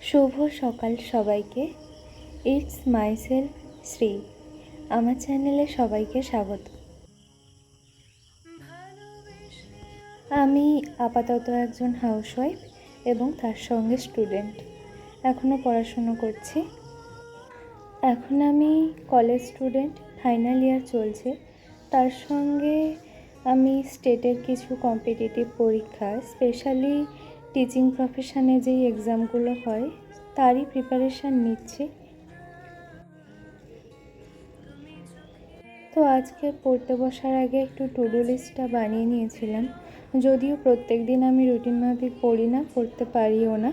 শুভ সকাল সবাইকে। It's myself Shri. আমার চ্যানেলে সবাইকে স্বাগত। আমি আপাতত একজন হাউসওয়াইফ এবং তার সঙ্গে স্টুডেন্ট। এখনও পড়াশুনো করছি। এখন আমি কলেজ স্টুডেন্ট, ফাইনাল ইয়ার চলছে। তার সঙ্গে আমি স্টেটের কিছু কম্পিটিটিভ পরীক্ষা, স্পেশালি টিচিং প্রফেশনে যেই এক্সামগুলো হয় তারই প্রিপারেশান নিচ্ছি। তো আজকে পড়তে বসার আগে একটু টু ডু লিস্টটা বানিয়ে নিয়েছিলাম, যদিও প্রত্যেক দিন আমি রুটিন মাফিক পড়ি না, পড়তে পারিও না।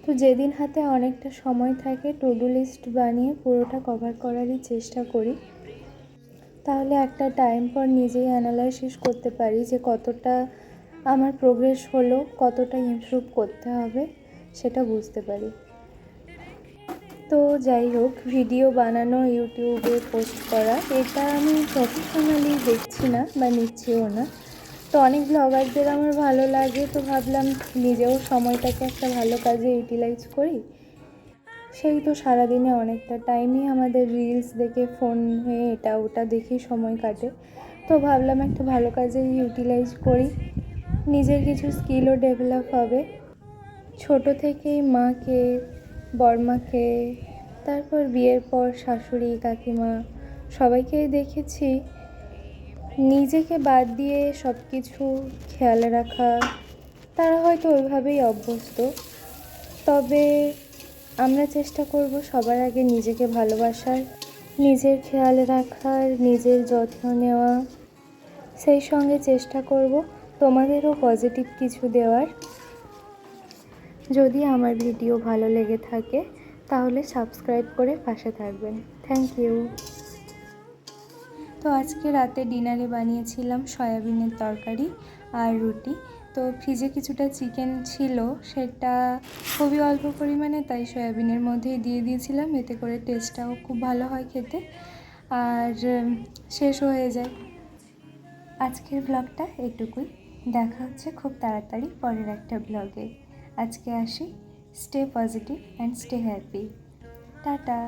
তো যেদিন হাতে অনেকটা সময় থাকে টু ডু লিস্ট বানিয়ে পুরোটা কভার করারই চেষ্টা করি। তাহলে একটা টাইম পর নিজেই অ্যানালাইসিস করতে পারি যে কতটা আমার প্রোগ্রেস হলো, কতটা ইমপ্রুভ করতে হবে সেটা বুঝতে পারি। তো যাই হোক, ভিডিও বানানো, ইউটিউবে পোস্ট করা, এটা আমি প্রফেশনালি দেখছি না বা নিচ্ছিও না। তো অনেক ব্লগারদের আমার ভালো লাগে, তো ভাবলাম নিজেও সময়টাকে একটা ভালো কাজে ইউটিলাইজ করি। সেই তো সারাদিনে অনেকটা টাইমই আমাদের রিলস দেখে, ফোন হয়ে এটা ওটা দেখেই সময় কাটে। তো ভাবলাম একটা ভালো কাজে ইউটিলাইজ করি, নিজের কিছু স্কিলও ডেভেলপ হবে। ছোট থেকেই মাকে, বড়মাকে, তারপর বিয়ের পর শাশুড়ি, কাকিমা সবাইকেই দেখেছি নিজেকে বাদ দিয়ে সব কিছু খেয়াল রাখা। তারা হয়তো ওইভাবেই অভ্যস্ত, তবে আমরা চেষ্টা করব সবার আগে নিজেকে ভালোবাসার, নিজের খেয়াল রাখার, নিজের যত্ন নেওয়া। সেই সঙ্গে চেষ্টা করব তোমাদেরও পজিটিভ কিছু দেওয়ার। যদি আমার ভিডিও ভালো লেগে থাকে তাহলে সাবস্ক্রাইব করে পাশে থাকবেন। Thank you. তো আজকে রাতে ডিনারে বানিয়েছিলাম সয়াবিনের তরকারি আর রুটি। তো ফ্রিজে কিছুটা চিকেন ছিল, সেটা খুবই অল্প পরিমাণে, তাই সয়াবিনের মধ্যেই দিয়ে দিয়েছিলাম, এতে করে টেস্টটাও খুব ভালো হয় খেতে আর শেষ হয়ে যায়। আজকের ব্লগটা এটুকুই। দেখা হচ্ছে খুব তাড়াতাড়ি পরের একটা ব্লগে। আজকে আসি। Stay positive and stay happy. Tata.